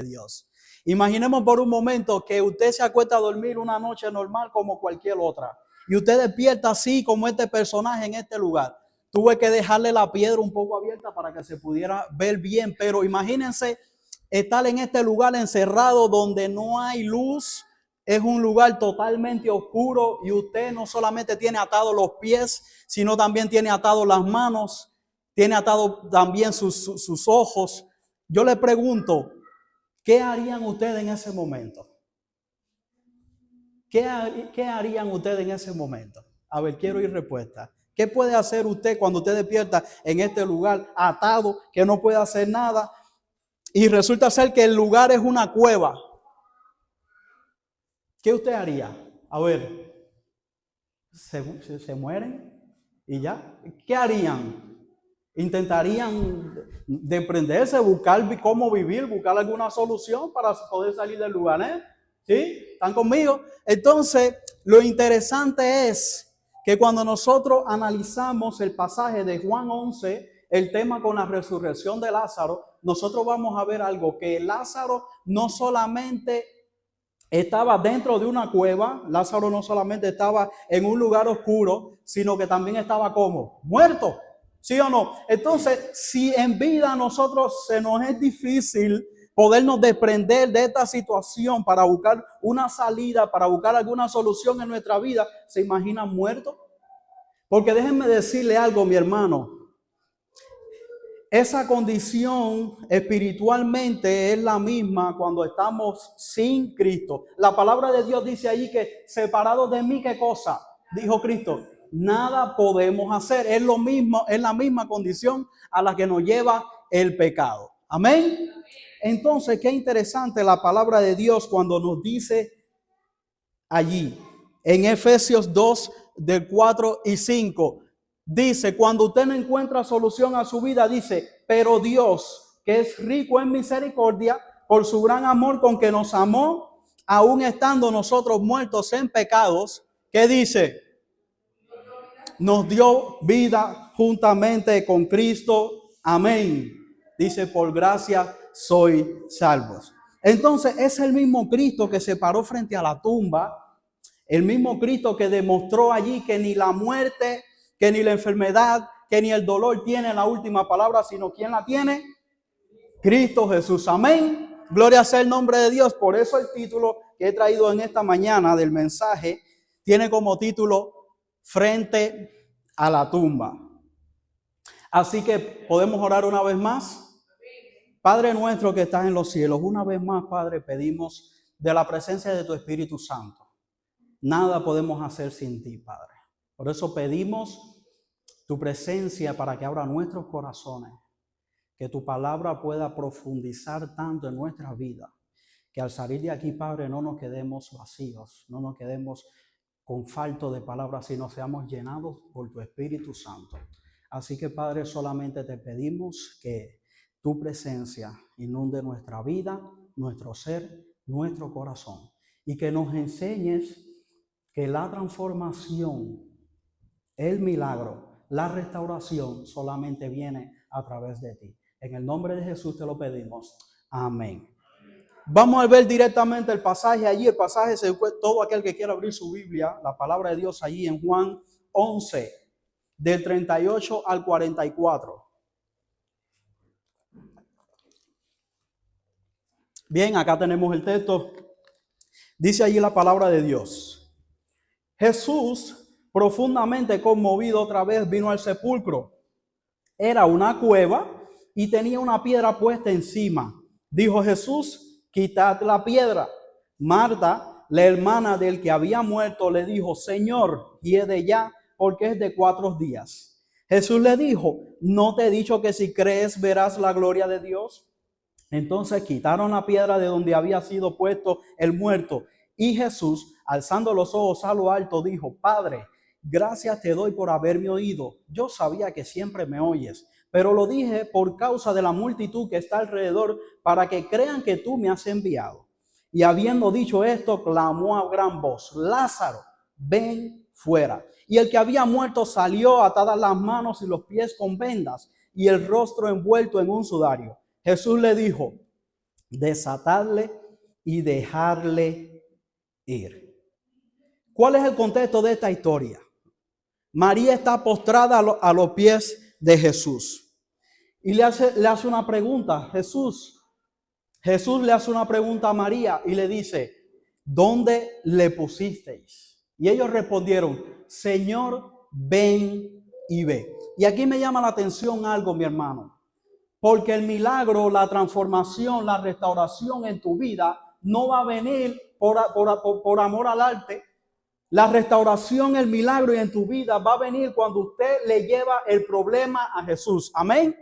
Dios. Imaginemos por un momento que usted se acuesta a dormir una noche normal como cualquier otra y usted despierta así como este personaje en este lugar. Tuve que dejarle la piedra un poco abierta para que se pudiera ver bien, pero imagínense estar en este lugar encerrado donde no hay luz. Es un lugar totalmente oscuro y usted no solamente tiene atados los pies, sino también tiene atados las manos, tiene atado también sus ojos. Yo le pregunto, ¿qué harían ustedes en ese momento? ¿Qué harían ustedes en ese momento? A ver, quiero ir respuesta. ¿Qué puede hacer usted cuando usted despierta en este lugar atado, que no puede hacer nada? Y resulta ser que el lugar es una cueva. ¿Qué usted haría? A ver, ¿se mueren? ¿Y ya? ¿Qué harían? ¿Intentarían desprenderse, buscar cómo vivir, buscar alguna solución para poder salir del lugar? ¿Sí? ¿Están conmigo? Entonces, lo interesante es que cuando nosotros analizamos el pasaje de Juan 11, el tema con la resurrección de Lázaro, nosotros vamos a ver algo, que Lázaro no solamente estaba dentro de una cueva, Lázaro no solamente estaba en un lugar oscuro, sino que también estaba como muerto, ¿sí o no? Entonces, si en vida a nosotros se nos es difícil podernos desprender de esta situación para buscar una salida, para buscar alguna solución en nuestra vida, ¿se imaginan muertos? Porque déjenme decirle algo, mi hermano. Esa condición espiritualmente es la misma cuando estamos sin Cristo. La palabra de Dios dice allí que separados de mí, ¿qué cosa? Dijo Cristo, nada podemos hacer. Es lo mismo, es la misma condición a la que nos lleva el pecado. Amén. Entonces, qué interesante la palabra de Dios cuando nos dice allí, en Efesios 2, del 4 y 5, dice, cuando usted no encuentra solución a su vida, dice, pero Dios, que es rico en misericordia, por su gran amor con que nos amó, aún estando nosotros muertos en pecados, ¿qué dice? Nos dio vida juntamente con Cristo. Amén. Dice, por gracia soy salvos. Entonces, es el mismo Cristo que se paró frente a la tumba, el mismo Cristo que demostró allí que ni la muerte, que ni la enfermedad, que ni el dolor tiene la última palabra, sino ¿quién la tiene? Cristo Jesús. Amén. Gloria sea el nombre de Dios. Por eso el título que he traído en esta mañana del mensaje tiene como título Frente a la tumba. Así que podemos orar una vez más. Padre nuestro que estás en los cielos, una vez más, Padre, pedimos de la presencia de tu Espíritu Santo. Nada podemos hacer sin ti, Padre. Por eso pedimos tu presencia para que abra nuestros corazones, que tu palabra pueda profundizar tanto en nuestra vida, que al salir de aquí, Padre, no nos quedemos vacíos, no nos quedemos con falto de palabras, sino seamos llenados por tu Espíritu Santo. Así que, Padre, solamente te pedimos que tu presencia inunde nuestra vida, nuestro ser, nuestro corazón, y que nos enseñes que la transformación, el milagro, la restauración solamente viene a través de ti. En el nombre de Jesús te lo pedimos. Amén. Vamos a ver directamente el pasaje allí. El pasaje se encuentra, todo aquel que quiera abrir su Biblia, la palabra de Dios allí en Juan 11, del 38 al 44. Bien, acá tenemos el texto. Dice allí la palabra de Dios. Jesús, profundamente conmovido, otra vez vino al sepulcro. Era una cueva y tenía una piedra puesta encima. Dijo Jesús, quitad la piedra. Marta, la hermana del que había muerto, le dijo, Señor, hiede ya, porque es de 4 días. Jesús le dijo, ¿no te he dicho que si crees verás la gloria de Dios? Entonces quitaron la piedra de donde había sido puesto el muerto. Y Jesús, alzando los ojos a lo alto, dijo, Padre, gracias te doy por haberme oído. Yo sabía que siempre me oyes, pero lo dije por causa de la multitud que está alrededor, para que crean que tú me has enviado. Y habiendo dicho esto, clamó a gran voz, Lázaro, ven fuera. Y el que había muerto salió, atadas las manos y los pies con vendas, y el rostro envuelto en un sudario. Jesús le dijo, desatarle y dejarle ir. ¿Cuál es el contexto de esta historia? María está postrada a los pies de Jesús y le hace una pregunta. Jesús le hace una pregunta a María y le dice, ¿dónde le pusisteis? Y ellos respondieron, Señor, ven y ve. Y aquí me llama la atención algo, mi hermano, porque el milagro, la transformación, la restauración en tu vida no va a venir por amor al arte. La restauración, el milagro en tu vida va a venir cuando usted le lleva el problema a Jesús. Amén.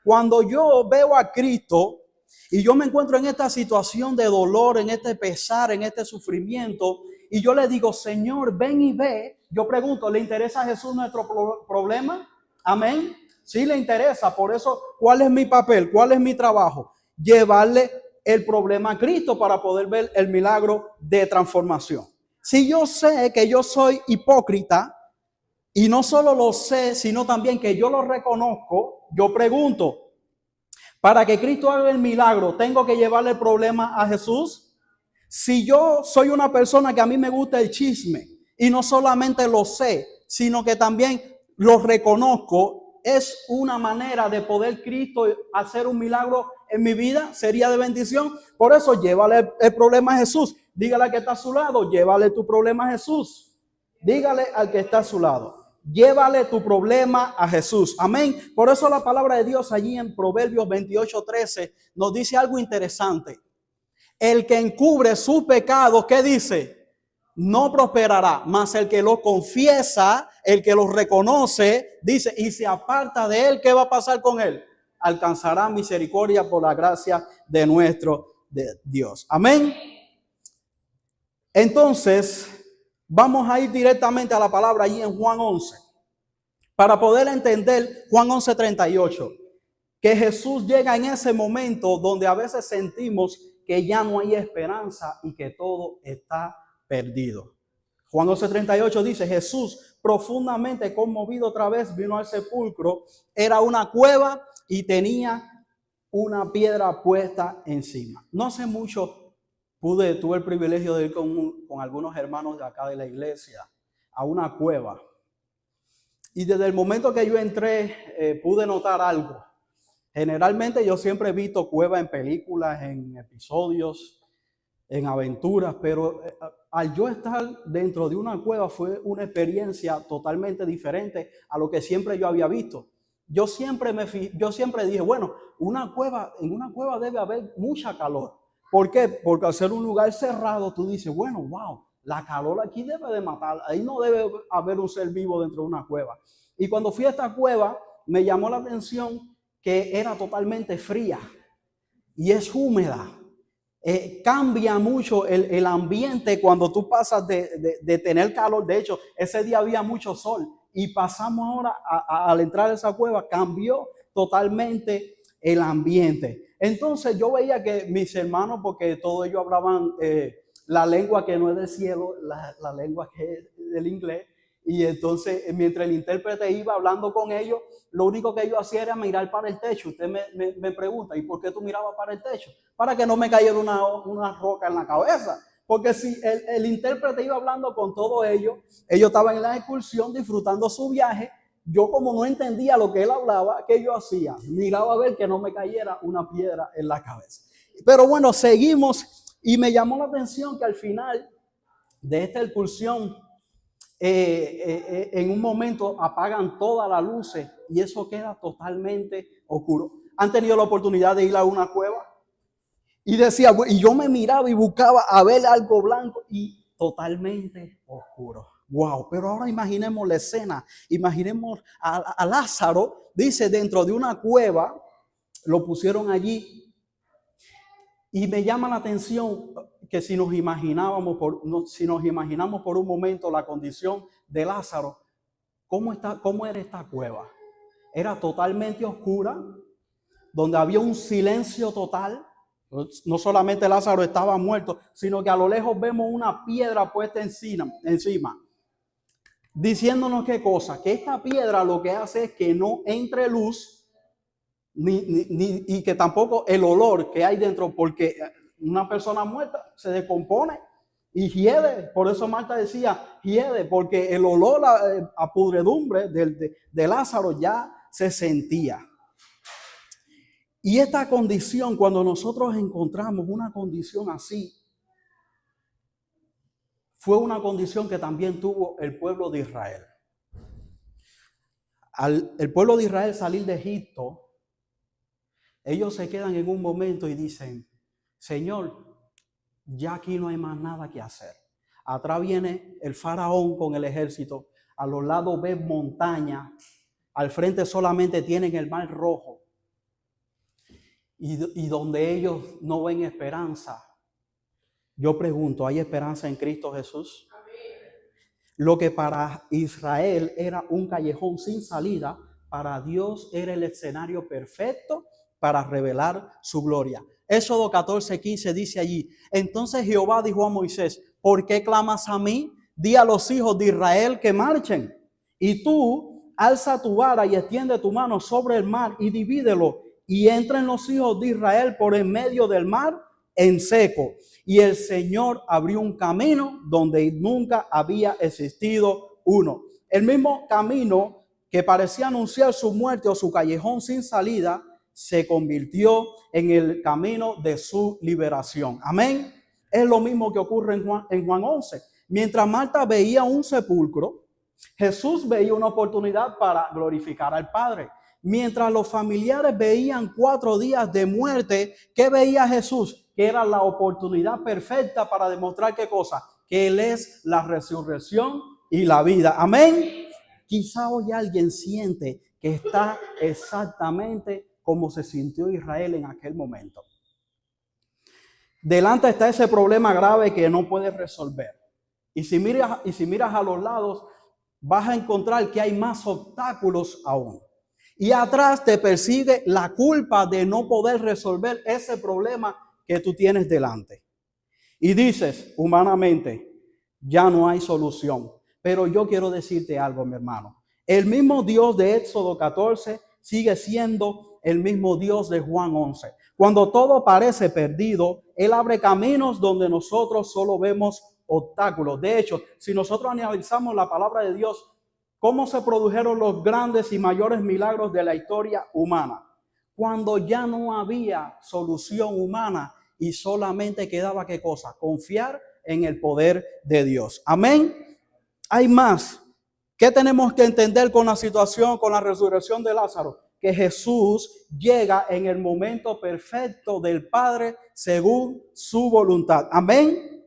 Cuando yo veo a Cristo y yo me encuentro en esta situación de dolor, en este pesar, en este sufrimiento, y yo le digo, Señor, ven y ve. Yo pregunto, ¿le interesa a Jesús nuestro problema? Amén. Sí le interesa. Por eso, ¿cuál es mi papel? ¿Cuál es mi trabajo? Llevarle el problema a Cristo para poder ver el milagro de transformación. Si yo sé que yo soy hipócrita, y no solo lo sé, sino también que yo lo reconozco, yo pregunto, para que Cristo haga el milagro, ¿tengo que llevarle el problema a Jesús? Si yo soy una persona que a mí me gusta el chisme, y no solamente lo sé, sino que también lo reconozco, es una manera de poder Cristo hacer un milagro en mi vida, sería de bendición. Por eso llévale el problema a Jesús. Dígale al que está a su lado, llévale tu problema a Jesús. Dígale al que está a su lado, llévale tu problema a Jesús. Amén. Por eso la palabra de Dios allí en Proverbios 28:13 nos dice algo interesante. El que encubre sus pecados, ¿qué dice? No prosperará, mas el que lo confiesa, el que lo reconoce, dice, y se aparta de él, ¿qué va a pasar con él? Alcanzará misericordia por la gracia de nuestro Dios. Amén. Entonces, vamos a ir directamente a la palabra allí en Juan 11. Para poder entender Juan 11:38, que Jesús llega en ese momento donde a veces sentimos que ya no hay esperanza y que todo está perdido. Juan 11:38 dice, Jesús, profundamente conmovido otra vez, vino al sepulcro. Era una cueva y tenía una piedra puesta encima. No hace mucho tuve el privilegio de ir con algunos hermanos de acá de la iglesia a una cueva. Y desde el momento que yo entré, pude notar algo. Generalmente yo siempre he visto cuevas en películas, en episodios, en aventuras, pero al yo estar dentro de una cueva fue una experiencia totalmente diferente a lo que siempre yo había visto. Yo siempre dije, bueno, en una cueva debe haber mucha calor. ¿Por qué? Porque al ser un lugar cerrado, tú dices, bueno, wow, la calor aquí debe de matar. Ahí no debe haber un ser vivo dentro de una cueva. Y cuando fui a esta cueva, me llamó la atención que era totalmente fría y es húmeda. Cambia mucho el ambiente cuando tú pasas de tener calor. De hecho, ese día había mucho sol y pasamos ahora al entrar a esa cueva, cambió totalmente el ambiente. Entonces yo veía que mis hermanos, porque todos ellos hablaban la lengua que no es del cielo, la lengua que es del inglés, y entonces mientras el intérprete iba hablando con ellos, lo único que ellos hacían era mirar para el techo. Usted me pregunta, ¿y por qué tú mirabas para el techo? Para que no me cayera una roca en la cabeza. Porque si el intérprete iba hablando con todos ellos estaban en la excursión disfrutando su viaje. Yo como no entendía lo que él hablaba, ¿qué yo hacía? Miraba a ver que no me cayera una piedra en la cabeza. Pero bueno, seguimos y me llamó la atención que al final de esta excursión, en un momento apagan todas las luces y eso queda totalmente oscuro. ¿Han tenido la oportunidad de ir a una cueva? Y decía, y yo me miraba y buscaba a ver algo blanco y totalmente oscuro. Wow, pero ahora imaginemos la escena, imaginemos a Lázaro, dice, dentro de una cueva, lo pusieron allí. Y me llama la atención que si nos imaginamos por un momento la condición de Lázaro, ¿cómo era esta cueva? Era totalmente oscura, donde había un silencio total. No solamente Lázaro estaba muerto, sino que a lo lejos vemos una piedra puesta encima. Diciéndonos qué cosa, que esta piedra lo que hace es que no entre luz y que tampoco el olor que hay dentro, porque una persona muerta se descompone y hiede. Por eso Marta decía hiede, porque el olor a pudredumbre de Lázaro ya se sentía. Y esta condición, cuando nosotros encontramos una condición así, fue una condición que también tuvo el pueblo de Israel. Al el pueblo de Israel salir de Egipto, ellos se quedan en un momento y dicen, Señor, ya aquí no hay más nada que hacer. Atrás viene el faraón con el ejército, a los lados ven montaña, al frente solamente tienen el mar rojo. Y donde ellos no ven esperanza, yo pregunto, ¿hay esperanza en Cristo Jesús? Lo que para Israel era un callejón sin salida, para Dios era el escenario perfecto para revelar su gloria. Éxodo 14:15 dice allí, entonces Jehová dijo a Moisés, ¿por qué clamas a mí? Di a los hijos de Israel que marchen. Y tú alza tu vara y extiende tu mano sobre el mar y divídelo. Y entren los hijos de Israel por en medio del mar en seco. Y el Señor abrió un camino donde nunca había existido uno. El mismo camino que parecía anunciar su muerte o su callejón sin salida, se convirtió en el camino de su liberación. Amén. Es lo mismo que ocurre en Juan 11. Mientras Marta veía un sepulcro, Jesús veía una oportunidad para glorificar al Padre. Mientras los familiares veían 4 días de muerte, ¿qué veía Jesús? Que era la oportunidad perfecta para demostrar ¿qué cosa? Que Él es la resurrección y la vida. Amén. Quizá hoy alguien siente que está exactamente como se sintió Israel en aquel momento. Delante está ese problema grave que no puedes resolver. Y si miras a los lados, vas a encontrar que hay más obstáculos aún. Y atrás te persigue la culpa de no poder resolver ese problema que tú tienes delante. Y dices, humanamente, ya no hay solución. Pero yo quiero decirte algo, mi hermano. El mismo Dios de Éxodo 14 sigue siendo el mismo Dios de Juan 11. Cuando todo parece perdido, Él abre caminos donde nosotros solo vemos obstáculos. De hecho, si nosotros analizamos la palabra de Dios, ¿cómo se produjeron los grandes y mayores milagros de la historia humana? Cuando ya no había solución humana y solamente quedaba ¿qué cosa? Confiar en el poder de Dios. Amén. Hay más. ¿Qué tenemos que entender con la situación, con la resurrección de Lázaro? Que Jesús llega en el momento perfecto del Padre según su voluntad. Amén.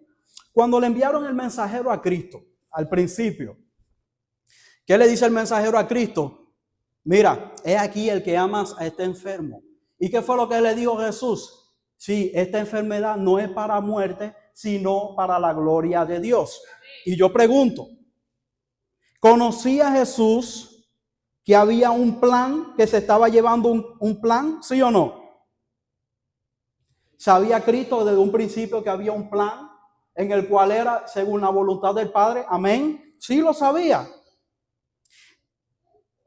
Cuando le enviaron el mensajero a Cristo al principio, ¿qué le dice el mensajero a Cristo? Mira, he aquí el que amas a este enfermo. ¿Y qué fue lo que le dijo Jesús? Sí, esta enfermedad no es para muerte, sino para la gloria de Dios. Y yo pregunto, ¿conocía Jesús que había un plan, que se estaba llevando un plan? ¿Sí o no? ¿Sabía Cristo desde un principio que había un plan en el cual era según la voluntad del Padre? Amén. Sí lo sabía.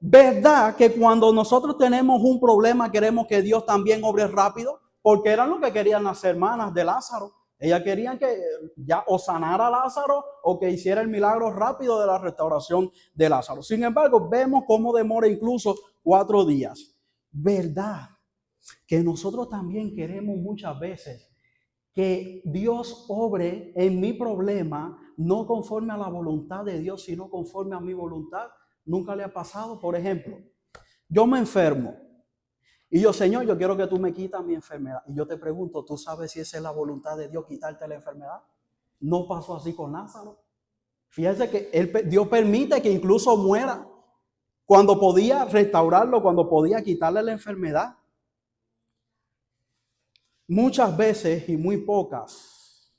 ¿Verdad que cuando nosotros tenemos un problema queremos que Dios también obre rápido? Porque era lo que querían las hermanas de Lázaro. Ellas querían que ya o sanara a Lázaro o que hiciera el milagro rápido de la restauración de Lázaro. Sin embargo, vemos cómo demora incluso 4 días. ¿Verdad que nosotros también queremos muchas veces que Dios obre en mi problema no conforme a la voluntad de Dios, sino conforme a mi voluntad? ¿Nunca le ha pasado? Por ejemplo, yo me enfermo y yo, Señor, yo quiero que tú me quitas mi enfermedad. Y yo te pregunto, ¿tú sabes si esa es la voluntad de Dios, quitarte la enfermedad? No pasó así con Lázaro. Fíjense que Dios permite que incluso muera cuando podía restaurarlo, cuando podía quitarle la enfermedad. Muchas veces y muy pocas,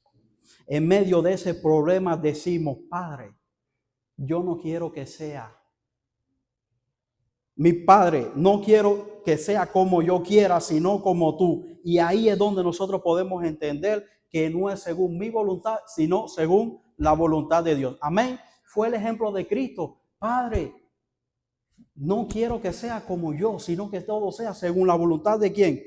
en medio de ese problema decimos, Padre, yo no quiero que sea mi Padre, no quiero que sea como yo quiera, sino como tú. Y ahí es donde nosotros podemos entender que no es según mi voluntad, sino según la voluntad de Dios. Amén. Fue el ejemplo de Cristo. Padre, No quiero que sea como yo, sino que todo sea según la voluntad de quién,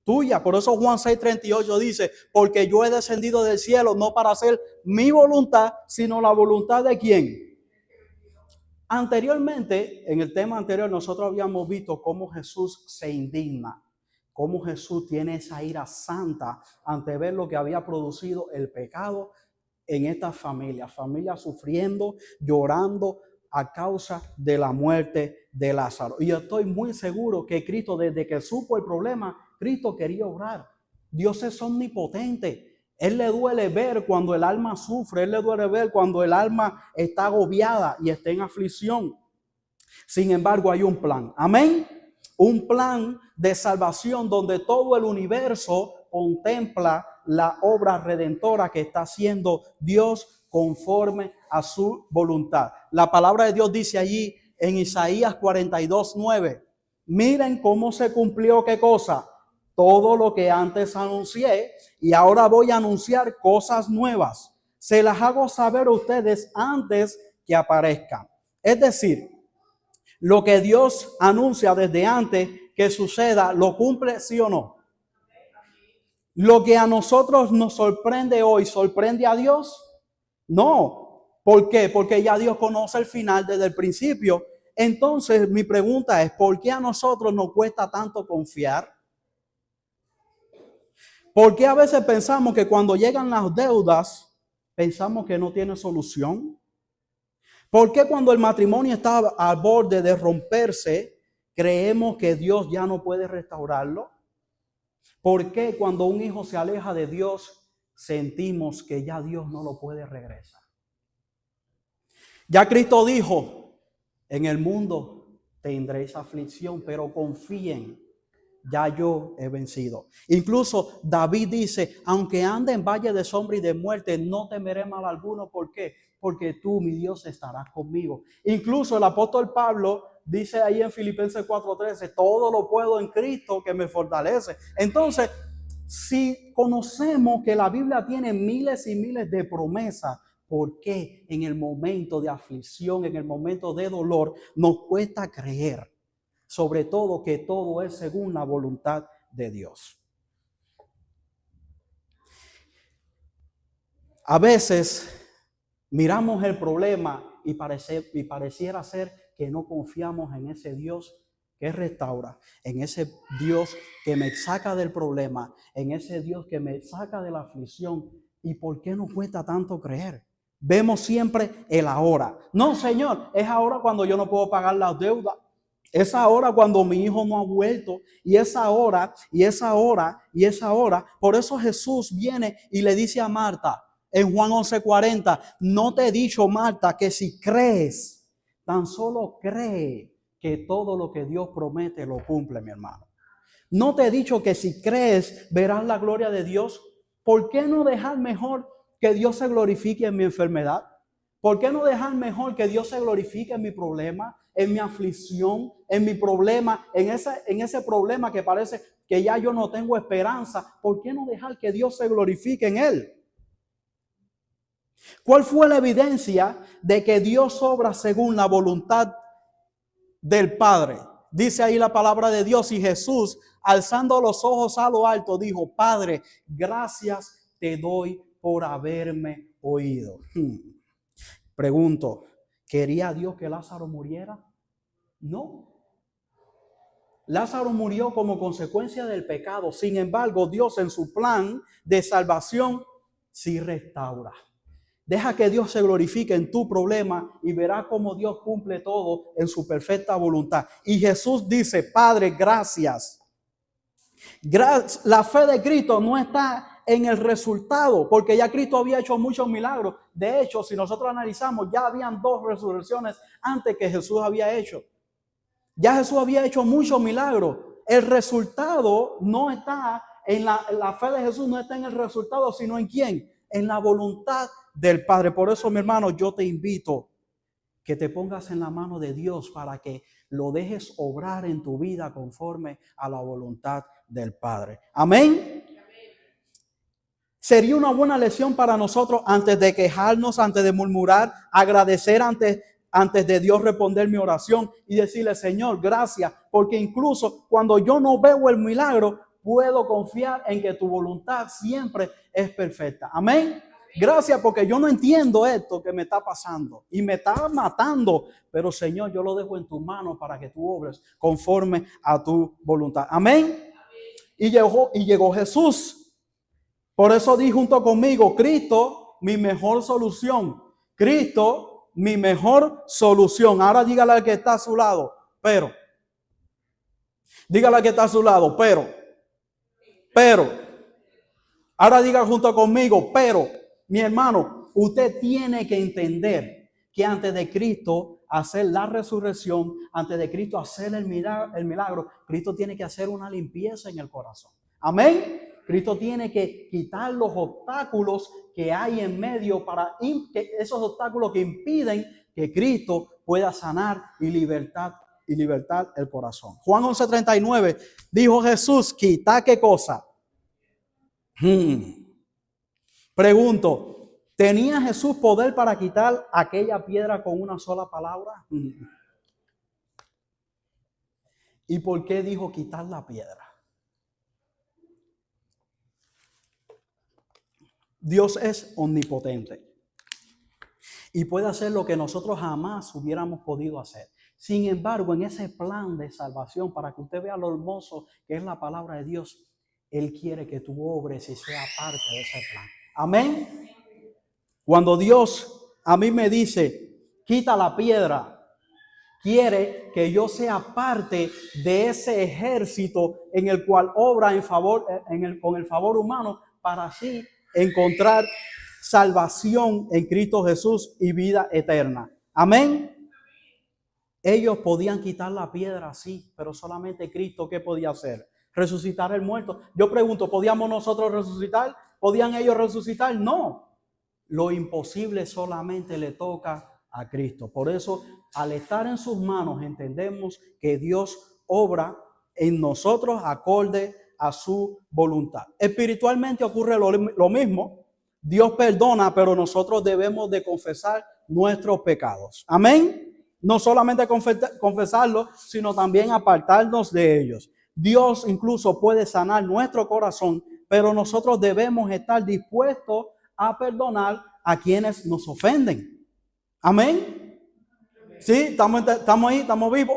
tuya. Por eso Juan 6:38 dice, porque yo he descendido del cielo no para hacer mi voluntad, sino la voluntad de quién. Anteriormente, en el tema anterior, nosotros habíamos visto cómo Jesús se indigna, cómo Jesús tiene esa ira santa ante ver lo que había producido el pecado en esta familia sufriendo, llorando a causa de la muerte de Lázaro. Y yo estoy muy seguro que Cristo, desde que supo el problema, Cristo quería obrar. Dios es omnipotente. Él le duele ver cuando el alma sufre, Él le duele ver cuando el alma está agobiada y está en aflicción. Sin embargo, hay un plan. Amén. Un plan de salvación donde todo el universo contempla la obra redentora que está haciendo Dios conforme a su voluntad. La palabra de Dios dice allí en Isaías 42:9. Miren cómo se cumplió qué cosa. Todo lo que antes anuncié, y ahora voy a anunciar cosas nuevas. Se las hago saber a ustedes antes que aparezcan. Es decir, lo que Dios anuncia desde antes que suceda, ¿lo cumple sí o no? Lo que a nosotros nos sorprende hoy, ¿sorprende a Dios? No. ¿Por qué? Porque ya Dios conoce el final desde el principio. Entonces, mi pregunta es, ¿por qué a nosotros nos cuesta tanto confiar? ¿Por qué a veces pensamos que cuando llegan las deudas, pensamos que no tiene solución? ¿Por qué cuando el matrimonio está al borde de romperse, creemos que Dios ya no puede restaurarlo? ¿Por qué cuando un hijo se aleja de Dios, sentimos que ya Dios no lo puede regresar? Ya Cristo dijo, en el mundo tendréis aflicción, pero confíen, ya yo he vencido. Incluso David dice, aunque ande en valle de sombra y de muerte, no temeré mal alguno. ¿Por qué? Porque tú, mi Dios, estarás conmigo. Incluso el apóstol Pablo dice ahí en Filipenses 4:13, todo lo puedo en Cristo que me fortalece. Entonces, si conocemos que la Biblia tiene miles y miles de promesas, ¿por qué en el momento de aflicción, en el momento de dolor, nos cuesta creer? Sobre todo que todo es según la voluntad de Dios. A veces miramos el problema y pareciera ser que no confiamos en ese Dios que restaura, en ese Dios que me saca del problema, en ese Dios que me saca de la aflicción. ¿Y por qué nos cuesta tanto creer? Vemos siempre el ahora. No, Señor, es ahora cuando yo no puedo pagar las deudas. Es ahora cuando mi hijo no ha vuelto, y es ahora, y es ahora, y es ahora. Por eso Jesús viene y le dice a Marta en Juan 11:40, no te he dicho, Marta, que si crees, tan solo cree que todo lo que Dios promete lo cumple, mi hermano. No te he dicho que si crees verás la gloria de Dios. ¿Por qué no dejar mejor que Dios se glorifique en mi enfermedad? ¿Por qué no dejar mejor que Dios se glorifique en mi problema, en mi aflicción, en mi problema, en ese problema que parece que ya yo no tengo esperanza? ¿Por qué no dejar que Dios se glorifique en él? ¿Cuál fue la evidencia de que Dios obra según la voluntad del Padre? Dice ahí la palabra de Dios, y Jesús, alzando los ojos a lo alto, dijo, Padre, gracias te doy por haberme oído. Pregunto, ¿quería Dios que Lázaro muriera? No. Lázaro murió como consecuencia del pecado. Sin embargo, Dios en su plan de salvación sí restaura. Deja que Dios se glorifique en tu problema y verás cómo Dios cumple todo en su perfecta voluntad. Y Jesús dice, Padre, gracias. La fe de Cristo no está en el resultado, porque ya Cristo había hecho muchos milagros. De hecho, si nosotros analizamos, ya habían 2 resurrecciones antes que Jesús había hecho. Ya Jesús había hecho muchos milagros. El resultado no está en la fe de Jesús, no está en el resultado, sino en quién, en la voluntad del Padre. Por eso, mi hermano, yo te invito que te pongas en la mano de Dios para que lo dejes obrar en tu vida conforme a la voluntad del Padre. Amén. Sería una buena lección para nosotros, antes de quejarnos, antes de murmurar, agradecer antes antes de Dios responder mi oración y decirle, Señor, gracias, porque incluso cuando yo no veo el milagro, puedo confiar en que tu voluntad siempre es perfecta. Amén. Gracias, porque yo no entiendo esto que me está pasando y me está matando, pero Señor, yo lo dejo en tus manos para que tú obres conforme a tu voluntad. Amén. Y llegó Jesús. Por eso di junto conmigo, Cristo, mi mejor solución. Cristo, mi mejor solución. Ahora dígale al que está a su lado, pero. Dígale al que está a su lado, pero. Ahora diga junto conmigo, pero, mi hermano, usted tiene que entender que antes de Cristo hacer la resurrección, antes de Cristo hacer el milagro, Cristo tiene que hacer una limpieza en el corazón. Amén. Cristo tiene que quitar los obstáculos que hay en medio esos obstáculos que impiden que Cristo pueda sanar y libertar el corazón. Juan 11:39 dijo Jesús, ¿quita qué cosa? Pregunto, ¿tenía Jesús poder para quitar aquella piedra con una sola palabra? ¿Y por qué dijo quitar la piedra? Dios es omnipotente y puede hacer lo que nosotros jamás hubiéramos podido hacer. Sin embargo, en ese plan de salvación, para que usted vea lo hermoso que es la palabra de Dios, Él quiere que tú obres y sea parte de ese plan. Amén. Cuando Dios a mí me dice, quita la piedra, quiere que yo sea parte de ese ejército en el cual obra con el favor humano para así encontrar salvación en Cristo Jesús y vida eterna. Amén. Ellos podían quitar la piedra, sí, pero solamente Cristo, ¿qué podía hacer? Resucitar el muerto. Yo pregunto, ¿podíamos nosotros resucitar? ¿Podían ellos resucitar? No. Lo imposible solamente le toca a Cristo. Por eso, al estar en sus manos, entendemos que Dios obra en nosotros acorde a su voluntad. Espiritualmente ocurre lo mismo. Dios perdona, pero nosotros debemos de confesar nuestros pecados. Amén. No solamente confesarlos, sino también apartarnos de ellos. Dios incluso puede sanar nuestro corazón, pero nosotros debemos estar dispuestos a perdonar a quienes nos ofenden. Amén. Sí, estamos ahí, estamos vivos.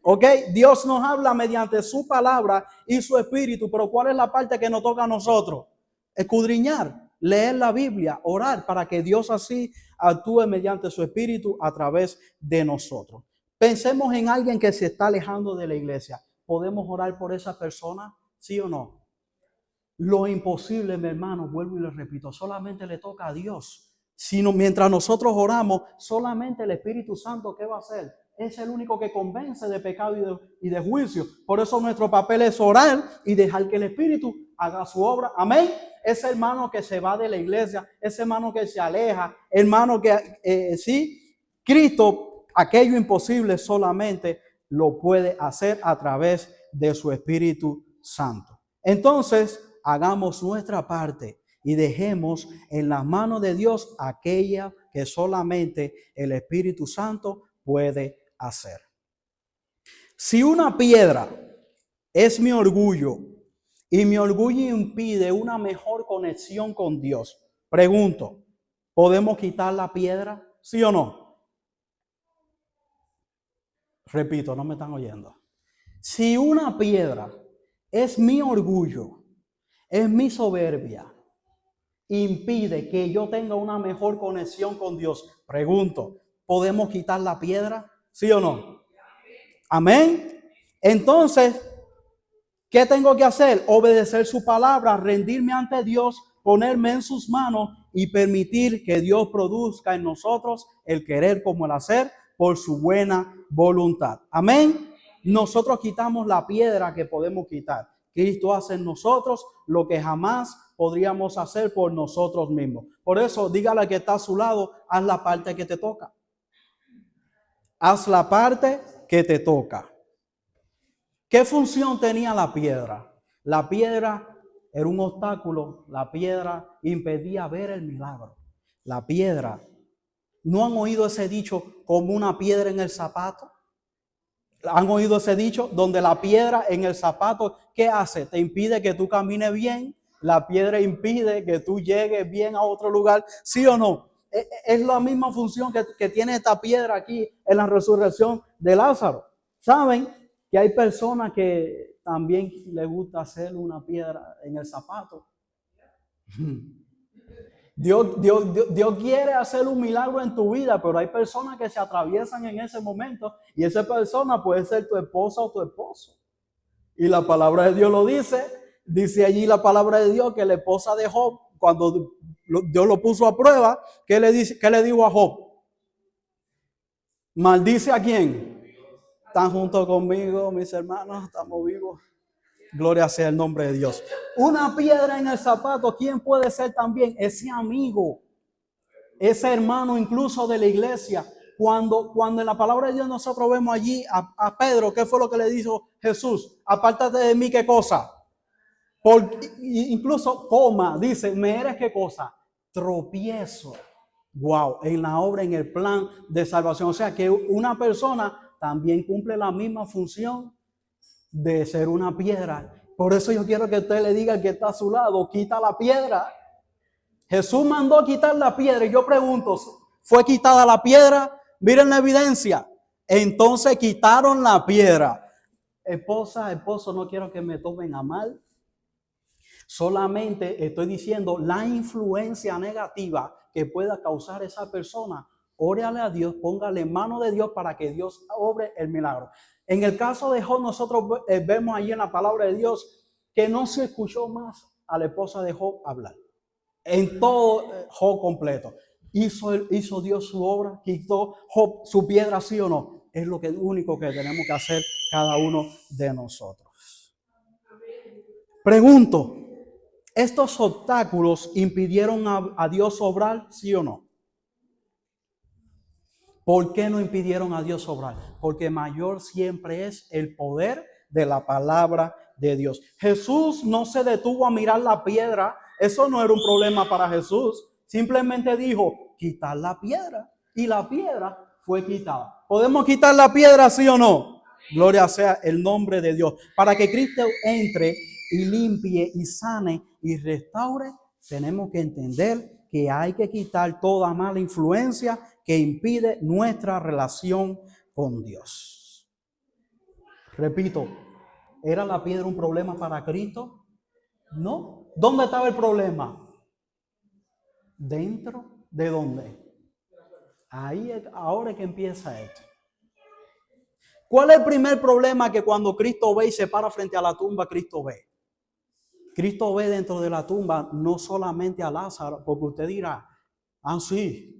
Ok, Dios nos habla mediante su palabra y su espíritu, pero ¿cuál es la parte que nos toca a nosotros? Escudriñar, leer la Biblia, orar para que Dios así actúe mediante su espíritu a través de nosotros. Pensemos en alguien que se está alejando de la iglesia. ¿Podemos orar por esa persona? ¿Sí o no? Lo imposible, mi hermano, vuelvo y le repito, solamente le toca a Dios. Sino mientras nosotros oramos, solamente el Espíritu Santo, ¿qué va a hacer? Es el único que convence de pecado y de juicio. Por eso nuestro papel es orar y dejar que el Espíritu haga su obra. Amén. Ese hermano que se va de la iglesia, ese hermano que se aleja, hermano que sí, Cristo, aquello imposible solamente lo puede hacer a través de su Espíritu Santo. Entonces, hagamos nuestra parte y dejemos en las manos de Dios aquella que solamente el Espíritu Santo puede hacer. Si una piedra es mi orgullo y mi orgullo impide una mejor conexión con Dios, pregunto, ¿podemos quitar la piedra? ¿Sí o no? Repito, no me están oyendo. Si una piedra es mi orgullo, es mi soberbia, impide que yo tenga una mejor conexión con Dios, pregunto, ¿podemos quitar la piedra? ¿Sí o no? Amén. Entonces, ¿qué tengo que hacer? Obedecer su palabra, rendirme ante Dios, ponerme en sus manos y permitir que Dios produzca en nosotros el querer como el hacer por su buena voluntad. Amén. Nosotros quitamos la piedra que podemos quitar. Cristo hace en nosotros lo que jamás podríamos hacer por nosotros mismos. Por eso, dígale al que está a su lado, haz la parte que te toca. Haz la parte que te toca. ¿Qué función tenía la piedra? La piedra era un obstáculo. La piedra impedía ver el milagro. La piedra ¿No han oído ese dicho como una piedra en el zapato? ¿Han oído ese dicho? Donde la piedra en el zapato, ¿qué hace? Te impide que tú camines bien. La piedra impide que tú llegues bien a otro lugar. ¿Sí o no? Es la misma función que tiene esta piedra aquí en la resurrección de Lázaro. ¿Saben que hay personas que también les gusta hacer una piedra en el zapato? Dios quiere hacer un milagro en tu vida, pero hay personas que se atraviesan en ese momento y esa persona puede ser tu esposa o tu esposo. Y la palabra de Dios lo dice allí la palabra de Dios que la esposa de Job, cuando Dios lo puso a prueba, ¿qué le dijo a Job? ¿Maldice a quién? ¿Están juntos conmigo, mis hermanos? ¿Estamos vivos? Gloria sea el nombre de Dios. Una piedra en el zapato, ¿quién puede ser también? Ese amigo, ese hermano incluso de la iglesia. Cuando en la palabra de Dios nosotros vemos allí a Pedro, ¿qué fue lo que le dijo Jesús? Apártate de mí, ¿qué cosa? Incluso coma, dice, ¿me eres qué cosa? Tropiezo. Wow, en la obra, en el plan de salvación. O sea que una persona también cumple la misma función de ser una piedra. Por eso yo quiero que usted le diga al que está a su lado, quita la piedra. Jesús mandó a quitar la piedra y yo pregunto, ¿fue quitada la piedra? Miren la evidencia. Entonces quitaron la piedra. Esposa, esposo, no quiero que me tomen a mal. Solamente estoy diciendo la influencia negativa que pueda causar esa persona. Órale a Dios, póngale mano de Dios para que Dios obre el milagro. En el caso de Job, nosotros vemos ahí en la palabra de Dios que no se escuchó más a la esposa de Job hablar. En todo Job completo. Hizo Dios su obra, quitó Job su piedra, sí o no. Es lo único que tenemos que hacer cada uno de nosotros. Pregunto, ¿estos obstáculos impidieron a Dios obrar, sí o no? ¿Por qué no impidieron a Dios obrar? Porque mayor siempre es el poder de la palabra de Dios. Jesús no se detuvo a mirar la piedra. Eso no era un problema para Jesús. Simplemente dijo, quitar la piedra. Y la piedra fue quitada. ¿Podemos quitar la piedra, sí o no? Gloria sea el nombre de Dios. Para que Cristo entre y limpie y sane y restaure, tenemos que entender que hay que quitar toda mala influencia que impide nuestra relación con Dios. Repito, ¿era la piedra un problema para Cristo? No. ¿Dónde estaba el problema? ¿Dentro de dónde? Ahí ahora es que empieza esto. ¿Cuál es el primer problema que cuando Cristo ve y se para frente a la tumba, Cristo ve? Cristo ve dentro de la tumba no solamente a Lázaro, porque usted dirá, sí,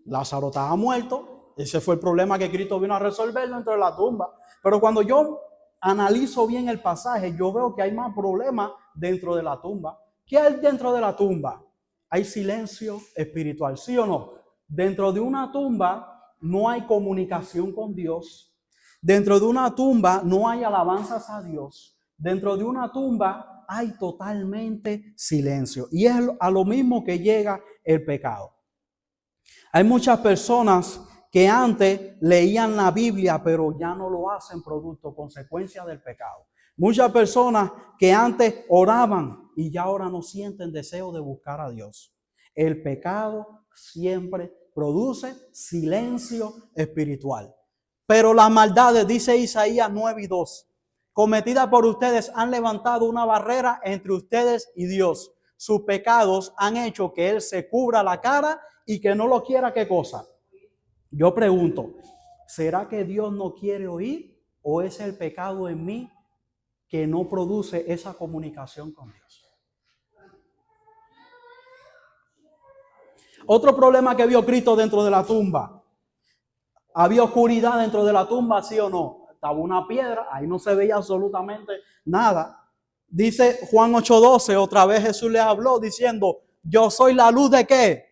Lázaro estaba muerto, ese fue el problema que Cristo vino a resolver dentro de la tumba. Pero cuando yo analizo bien el pasaje, yo veo que hay más problemas dentro de la tumba. ¿Qué hay dentro de la tumba? Hay silencio espiritual, ¿sí o no? Dentro de una tumba no hay comunicación con Dios. Dentro de una tumba no hay alabanzas a Dios. Dentro de una tumba hay totalmente silencio. Y es a lo mismo que llega el pecado. Hay muchas personas que antes leían la Biblia, pero ya no lo hacen producto, consecuencia del pecado. Muchas personas que antes oraban y ya ahora no sienten deseo de buscar a Dios. El pecado siempre produce silencio espiritual. Pero las maldades, dice Isaías 9:2, cometidas por ustedes han levantado una barrera entre ustedes y Dios. Sus pecados han hecho que Él se cubra la cara y que no lo quiera, ¿qué cosa? Yo pregunto, ¿será que Dios no quiere oír o es el pecado en mí que no produce esa comunicación con Dios? Otro problema que vio Cristo dentro de la tumba. ¿Había oscuridad dentro de la tumba, sí o no? Estaba una piedra, ahí no se veía absolutamente nada. Dice Juan 8:12, otra vez Jesús les habló diciendo, yo soy la luz ¿de qué?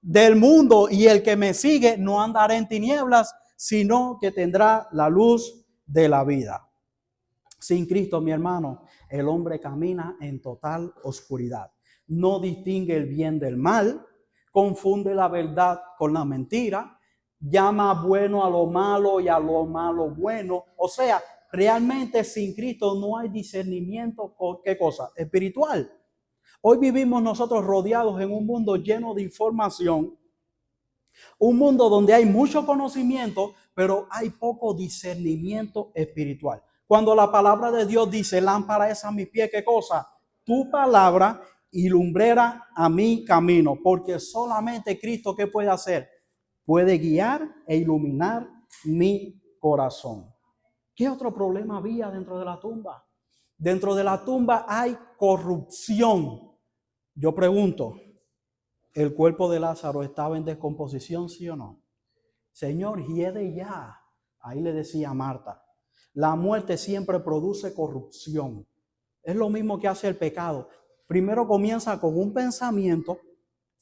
Del mundo, y el que me sigue no andará en tinieblas, sino que tendrá la luz de la vida. Sin Cristo, mi hermano, el hombre camina en total oscuridad. No distingue el bien del mal. confunde la verdad con la mentira, llama bueno a lo malo y a lo malo bueno. O sea, realmente sin Cristo no hay discernimiento. ¿Qué cosa? Espiritual. Hoy vivimos nosotros rodeados en un mundo lleno de información, un mundo donde hay mucho conocimiento, pero hay poco discernimiento espiritual. Cuando la palabra de Dios dice, lámpara es a mis pies, ¿qué cosa? Tu palabra y lumbrera a mi camino, porque solamente Cristo, ¿qué puede hacer? Puede guiar e iluminar mi corazón. ¿Qué otro problema había dentro de la tumba? Dentro de la tumba hay corrupción. Yo pregunto, ¿el cuerpo de Lázaro estaba en descomposición, sí o no? Señor, hiede ya. Ahí le decía a Marta, la muerte siempre produce corrupción. Es lo mismo que hace el pecado. Primero comienza con un pensamiento,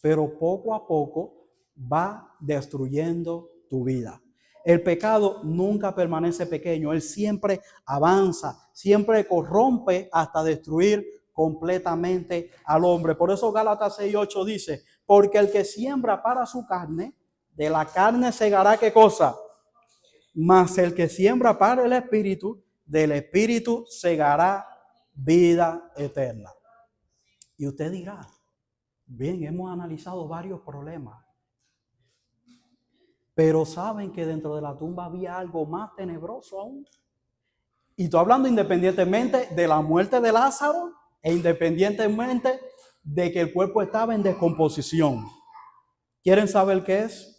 pero poco a poco va destruyendo tu vida. El pecado nunca permanece pequeño, él siempre avanza, siempre corrompe hasta destruir completamente al hombre. Por eso Gálatas 6:8 dice, porque el que siembra para su carne, de la carne segará ¿qué cosa? Mas el que siembra para el espíritu, del espíritu segará vida eterna. Y usted dirá, bien, hemos analizado varios problemas, pero saben que dentro de la tumba había algo más tenebroso aún. Y estoy hablando independientemente de la muerte de Lázaro e independientemente de que el cuerpo estaba en descomposición. ¿Quieren saber qué es?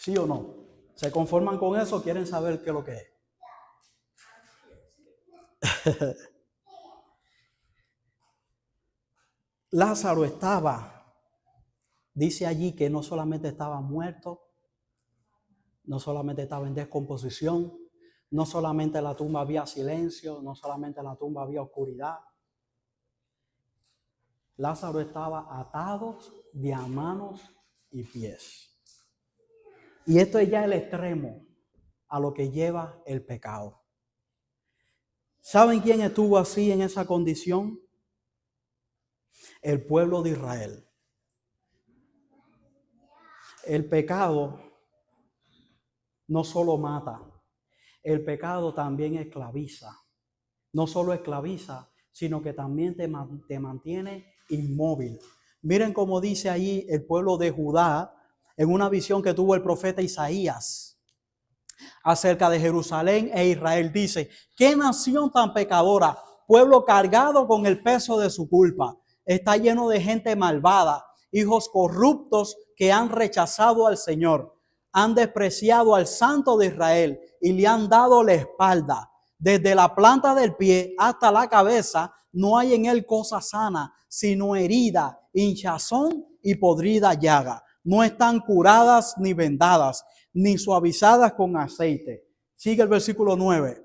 ¿Sí o no? ¿Se conforman con eso? ¿Quieren saber qué es lo que es? Lázaro estaba, dice allí que no solamente estaba muerto, no solamente estaba en descomposición, no solamente en la tumba había silencio, no solamente en la tumba había oscuridad. Lázaro estaba atado de manos y pies. Y esto es ya el extremo a lo que lleva el pecado. ¿Saben quién estuvo así en esa condición? El pueblo de Israel. El pecado no solo mata, el pecado también esclaviza. No solo esclaviza, sino que también te mantiene inmóvil. Miren cómo dice ahí el pueblo de Judá en una visión que tuvo el profeta Isaías acerca de Jerusalén e Israel. Dice, ¿qué nación tan pecadora? Pueblo cargado con el peso de su culpa. Está lleno de gente malvada, hijos corruptos que han rechazado al Señor. Han despreciado al Santo de Israel y le han dado la espalda. Desde la planta del pie hasta la cabeza no hay en él cosa sana, sino herida, hinchazón y podrida llaga. No están curadas ni vendadas, ni suavizadas con aceite. Sigue el versículo 9.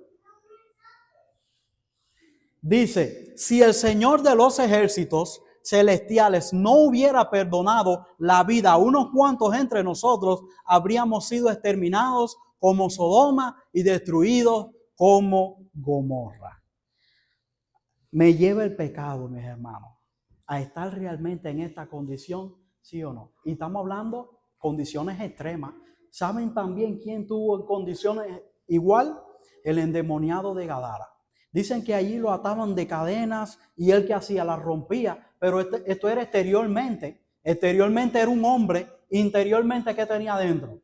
Dice, si el Señor de los ejércitos celestiales no hubiera perdonado la vida a unos cuantos entre nosotros, habríamos sido exterminados como Sodoma y destruidos como Gomorra. Me lleva el pecado, mis hermanos, a estar realmente en esta condición, sí o no. Y estamos hablando condiciones extremas. ¿Saben también quién tuvo en condiciones igual? El endemoniado de Gadara. Dicen que allí lo ataban de cadenas y él que hacía las rompía, pero esto era exteriormente. Exteriormente era un hombre, interiormente ¿qué tenía adentro?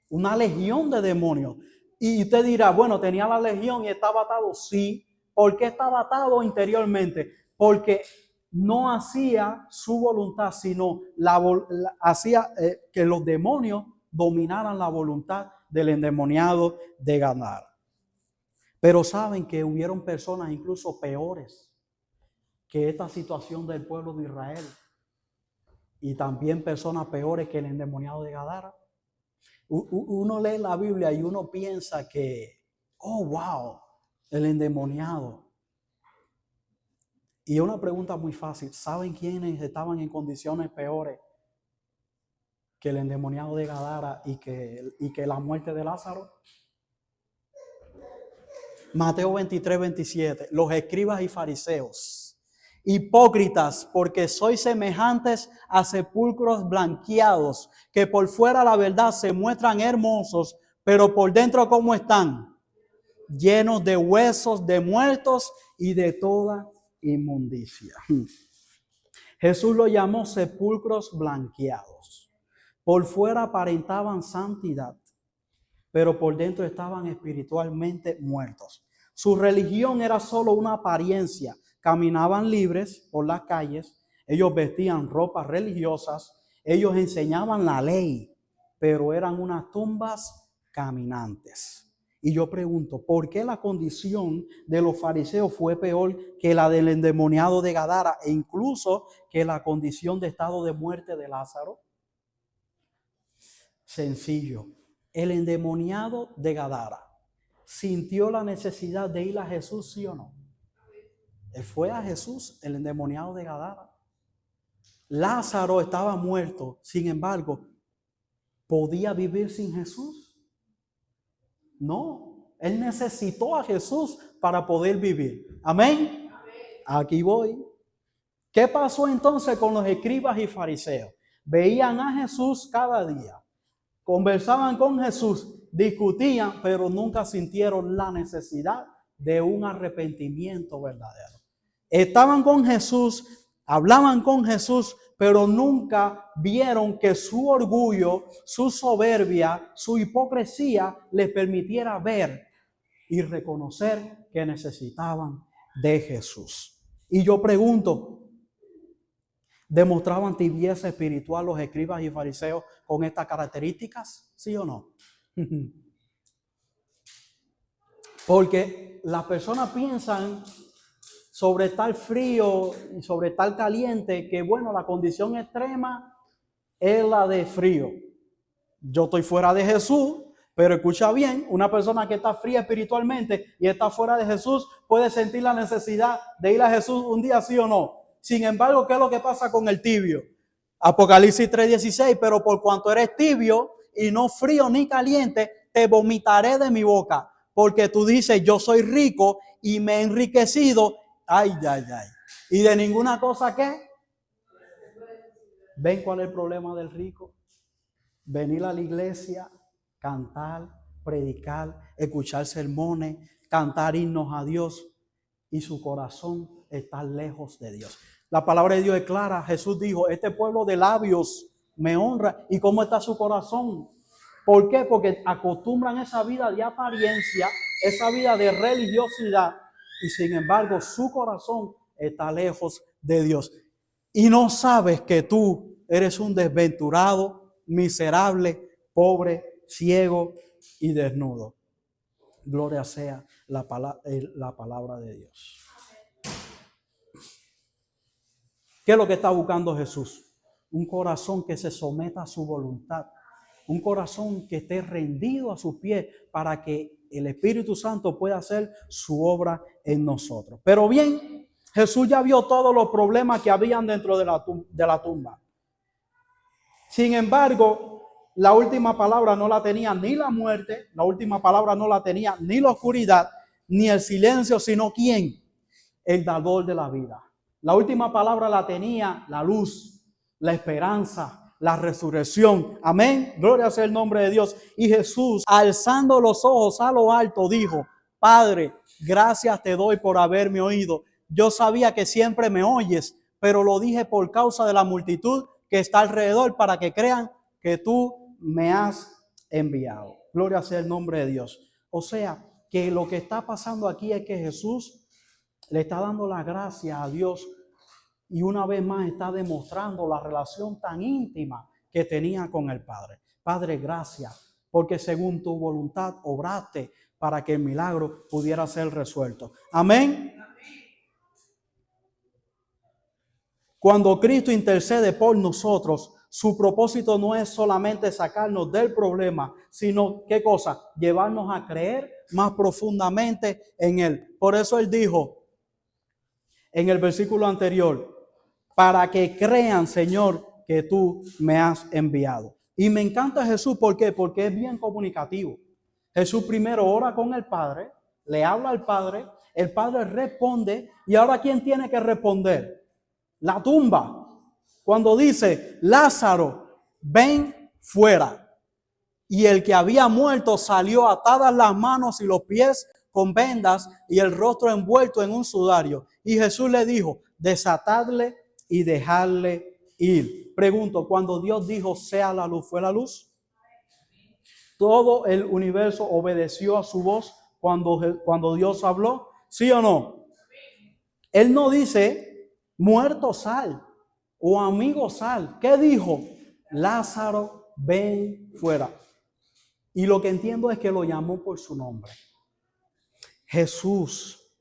Una legión de demonios. Y usted dirá, bueno, tenía la legión y estaba atado. Sí. ¿Por qué estaba atado interiormente? Porque no hacía su voluntad, sino hacía que los demonios dominaran la voluntad del endemoniado de Gadara. Pero saben que hubieron personas incluso peores que esta situación del pueblo de Israel. Y también personas peores que el endemoniado de Gadara. Uno lee la Biblia y uno piensa que, oh, wow, el endemoniado. Y una pregunta muy fácil, ¿saben quiénes estaban en condiciones peores que el endemoniado de Gadara y que la muerte de Lázaro? Mateo 23:27, los escribas y fariseos Hipócritas, porque sois semejantes a sepulcros blanqueados, que por fuera la verdad se muestran hermosos, pero por dentro ¿cómo están? Llenos de huesos de muertos y de toda inmundicia. Jesús lo llamó sepulcros blanqueados. Por fuera aparentaban santidad, pero por dentro estaban espiritualmente muertos. Su religión era solo una apariencia. Caminaban libres por las calles, ellos vestían ropas religiosas, ellos enseñaban la ley, pero eran unas tumbas caminantes. Y yo pregunto, ¿por qué la condición de los fariseos fue peor que la del endemoniado de Gadara e incluso que la condición de estado de muerte de Lázaro? Sencillo. El endemoniado de Gadara sintió la necesidad de ir a Jesús, ¿sí o no? Él fue a Jesús, el endemoniado de Gadara. Lázaro estaba muerto, sin embargo, ¿podía vivir sin Jesús? No, él necesitó a Jesús para poder vivir. ¿Amén? Aquí voy. ¿Qué pasó entonces con los escribas y fariseos? Veían a Jesús cada día, conversaban con Jesús, discutían, pero nunca sintieron la necesidad de un arrepentimiento verdadero. Estaban con Jesús, hablaban con Jesús, pero nunca vieron que su orgullo, su soberbia, su hipocresía les permitiera ver y reconocer que necesitaban de Jesús. Y yo pregunto, ¿demostraban tibieza espiritual los escribas y fariseos con estas características? ¿Sí o no? Porque las personas piensan sobre tal frío y sobre tal caliente que, bueno, la condición extrema es la de frío. Yo estoy fuera de Jesús, pero escucha bien, una persona que está fría espiritualmente y está fuera de Jesús puede sentir la necesidad de ir a Jesús un día, sí o no. Sin embargo, ¿qué es lo que pasa con el tibio? Apocalipsis 3:16, pero por cuanto eres tibio y no frío ni caliente, te vomitaré de mi boca, porque tú dices, yo soy rico y me he enriquecido. Ay, ay, ay. ¿Y de ninguna cosa qué? ¿Ven cuál es el problema del rico? Venir a la iglesia, cantar, predicar, escuchar sermones, cantar himnos a Dios y su corazón está lejos de Dios. La palabra de Dios es clara. Jesús dijo, este pueblo de labios me honra. ¿Y cómo está su corazón? ¿Por qué? Porque acostumbran esa vida de apariencia, esa vida de religiosidad y sin embargo su corazón está lejos de Dios. Y no sabes que tú eres un desventurado, miserable, pobre, ciego y desnudo. Gloria sea la palabra de Dios. ¿Qué es lo que está buscando Jesús? Un corazón que se someta a su voluntad. Un corazón que esté rendido a sus pies para que el Espíritu Santo pueda hacer su obra en nosotros. Pero bien, Jesús ya vio todos los problemas que habían dentro de la tumba. Sin embargo, la última palabra no la tenía ni la muerte, la última palabra no la tenía ni la oscuridad, ni el silencio, sino ¿quién? El dador de la vida. La última palabra la tenía la luz, la esperanza, la resurrección. Amén. Gloria sea el nombre de Dios. Y Jesús, alzando los ojos a lo alto, dijo, Padre, gracias te doy por haberme oído. Yo sabía que siempre me oyes, pero lo dije por causa de la multitud que está alrededor para que crean que tú me has enviado. Gloria sea el nombre de Dios. O sea, que lo que está pasando aquí es que Jesús le está dando la gracia a Dios y una vez más está demostrando la relación tan íntima que tenía con el Padre. Padre, gracias, porque según tu voluntad obraste para que el milagro pudiera ser resuelto. Amén. Cuando Cristo intercede por nosotros, su propósito no es solamente sacarnos del problema, sino, ¿qué cosa? Llevarnos a creer más profundamente en Él. Por eso Él dijo en el versículo anterior, para que crean, Señor, que tú me has enviado. Y me encanta Jesús, ¿por qué? Porque es bien comunicativo. Jesús primero ora con el Padre, le habla al Padre, El padre responde, y ahora ¿quién tiene que responder? La tumba. Cuando dice, Lázaro, ven fuera. Y el que había muerto salió atadas las manos y los pies con vendas y el rostro envuelto en un sudario. Y Jesús le dijo, desatadle y dejadle ir. Pregunto, cuando Dios dijo, sea la luz, ¿fue la luz? Todo el universo obedeció a su voz cuando Dios habló, ¿sí o no? Él no dice, muerto sal o amigo sal. ¿Qué dijo? Lázaro, ven fuera. Y lo que entiendo es que lo llamó por su nombre. Jesús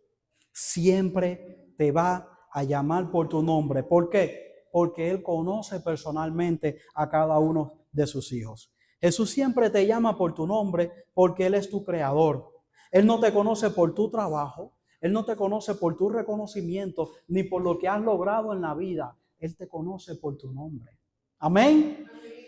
siempre te va a llamar por tu nombre. ¿Por qué? Porque Él conoce personalmente a cada uno de sus hijos. Jesús siempre te llama por tu nombre porque Él es tu creador. Él no te conoce por tu trabajo. Él no te conoce por tu reconocimiento ni por lo que has logrado en la vida. Él te conoce por tu nombre. Amén.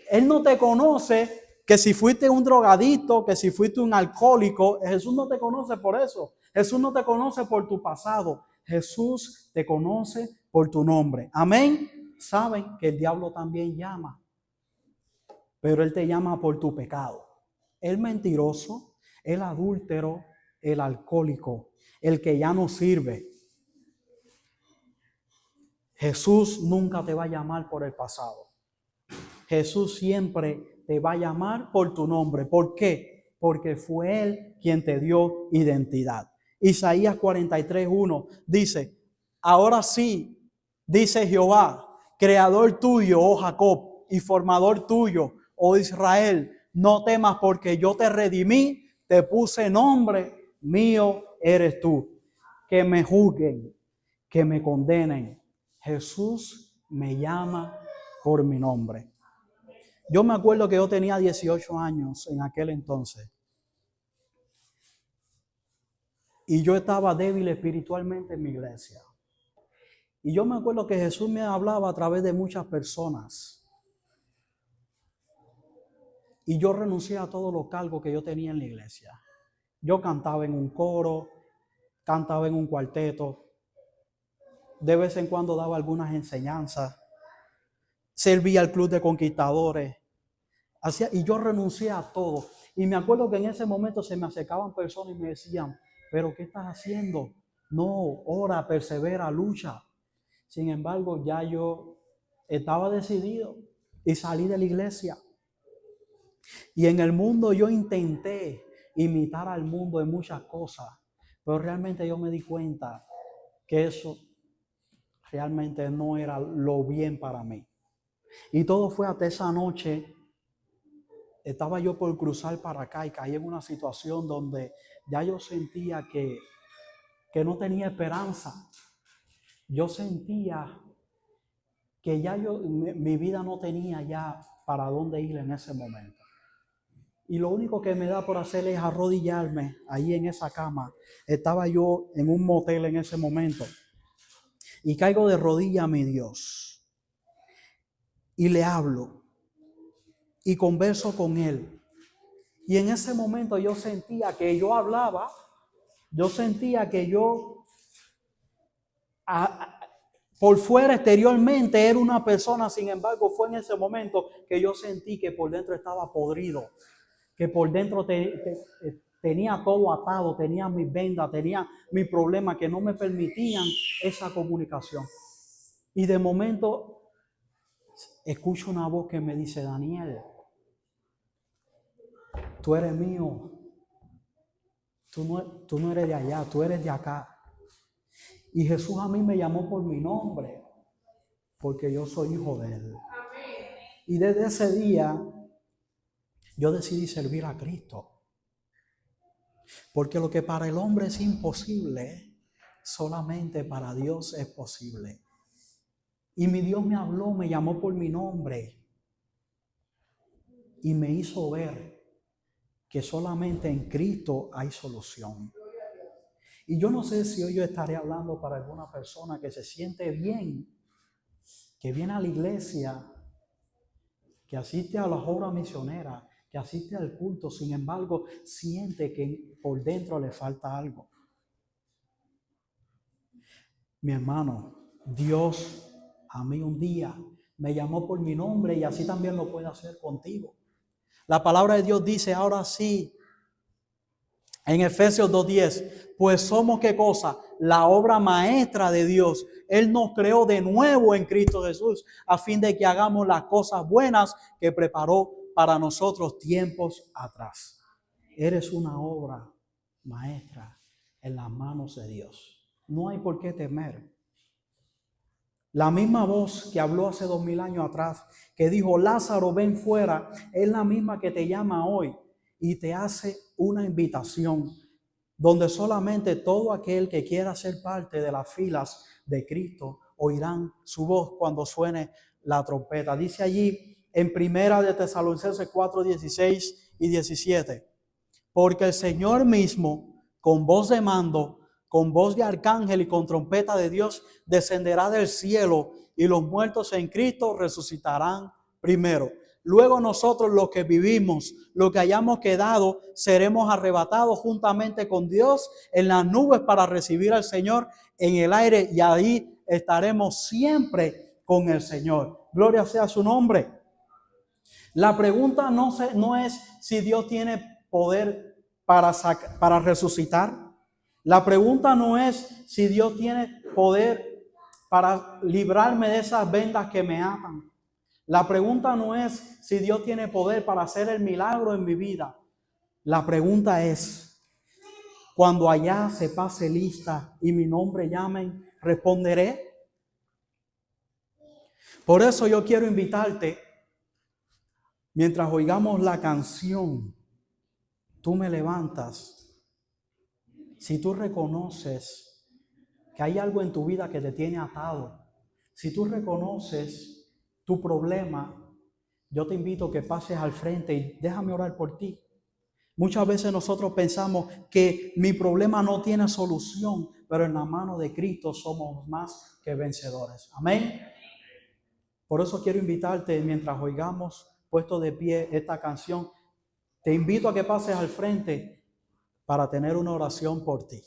Él no te conoce que si fuiste un drogadicto, que si fuiste un alcohólico. Jesús no te conoce por eso. Jesús no te conoce por tu pasado. Jesús te conoce por tu nombre. Amén. Saben que el diablo también llama, pero él te llama por tu pecado. El mentiroso, el adúltero, el alcohólico, el que ya no sirve. Jesús nunca te va a llamar por el pasado. Jesús siempre te va a llamar por tu nombre. ¿Por qué? Porque fue Él quien te dio identidad. Isaías 43:1 dice, ahora sí, dice Jehová, creador tuyo, oh Jacob, y formador tuyo, oh Israel, no temas porque yo te redimí, te puse nombre, mío eres tú. Que me juzguen, que me condenen. Jesús me llama por mi nombre. Yo me acuerdo que yo tenía 18 años en aquel entonces. Y yo estaba débil espiritualmente en mi iglesia. Y yo me acuerdo que Jesús me hablaba a través de muchas personas. Y yo renuncié a todos los cargos que yo tenía en la iglesia. Yo cantaba en un coro, cantaba en un cuarteto. De vez en cuando daba algunas enseñanzas. Servía al club de conquistadores. Y yo renuncié a todo. Y me acuerdo que en ese momento se me acercaban personas y me decían, pero ¿qué estás haciendo? No, ora, persevera, lucha. Sin embargo, ya yo estaba decidido y salí de la iglesia. Y en el mundo yo intenté imitar al mundo en muchas cosas, pero realmente yo me di cuenta que eso realmente no era lo bien para mí. Y todo fue hasta esa noche. Estaba yo por cruzar para acá y caí en una situación donde ya yo sentía que no tenía esperanza. Yo sentía que ya mi vida no tenía ya para dónde ir en ese momento. Y lo único que me da por hacer es arrodillarme ahí en esa cama. Estaba yo en un motel en ese momento. Y caigo de rodillas a mi Dios. Y le hablo. Y converso con Él. Y en ese momento yo sentía que yo hablaba. Yo sentía que yo por fuera exteriormente era una persona, sin embargo fue en ese momento que yo sentí que por dentro estaba podrido, que por dentro tenía todo atado, tenía mis vendas, tenía mis problemas que no me permitían esa comunicación. Y de momento escucho una voz que me dice, Daniel, tú eres mío, tú no eres de allá, tú eres de acá. Y Jesús a mí me llamó por mi nombre, porque yo soy hijo de Él. Y desde ese día yo decidí servir a Cristo. Porque lo que para el hombre es imposible, solamente para Dios es posible. Y mi Dios me habló, me llamó por mi nombre y me hizo ver que solamente en Cristo hay solución. Y yo no sé si hoy yo estaré hablando para alguna persona que se siente bien, que viene a la iglesia, que asiste a las obras misioneras, que asiste al culto, sin embargo, siente que por dentro le falta algo. Mi hermano, Dios a mí un día me llamó por mi nombre y así también lo puede hacer contigo. La palabra de Dios dice ahora sí, en Efesios 2:10, pues somos ¿qué cosa? La obra maestra de Dios. Él nos creó de nuevo en Cristo Jesús a fin de que hagamos las cosas buenas que preparó para nosotros tiempos atrás. Eres una obra maestra en las manos de Dios. No hay por qué temer. La misma voz que habló hace 2000 años atrás, que dijo, Lázaro, ven fuera, es la misma que te llama hoy y te hace una invitación donde solamente todo aquel que quiera ser parte de las filas de Cristo oirán su voz cuando suene la trompeta. Dice allí en Primera de Tesalonicenses 4:16 y 17, porque el Señor mismo, con voz de mando, con voz de arcángel y con trompeta de Dios, descenderá del cielo y los muertos en Cristo resucitarán primero. Luego nosotros los que vivimos, los que hayamos quedado, seremos arrebatados juntamente con Dios en las nubes para recibir al Señor en el aire y ahí estaremos siempre con el Señor. Gloria sea su nombre. La pregunta no es si Dios tiene poder para resucitar. La pregunta no es si Dios tiene poder para librarme de esas vendas que me atan. La pregunta no es si Dios tiene poder para hacer el milagro en mi vida. La pregunta es, cuando allá se pase lista y mi nombre llamen, ¿responderé? Por eso yo quiero invitarte, mientras oigamos la canción, tú me levantas. Si tú reconoces que hay algo en tu vida que te tiene atado, si tú reconoces tu problema, yo te invito a que pases al frente y déjame orar por ti. Muchas veces nosotros pensamos que mi problema no tiene solución, pero en la mano de Cristo somos más que vencedores. Amén. Por eso quiero invitarte, mientras oigamos puesto de pie esta canción, te invito a que pases al frente para tener una oración por ti.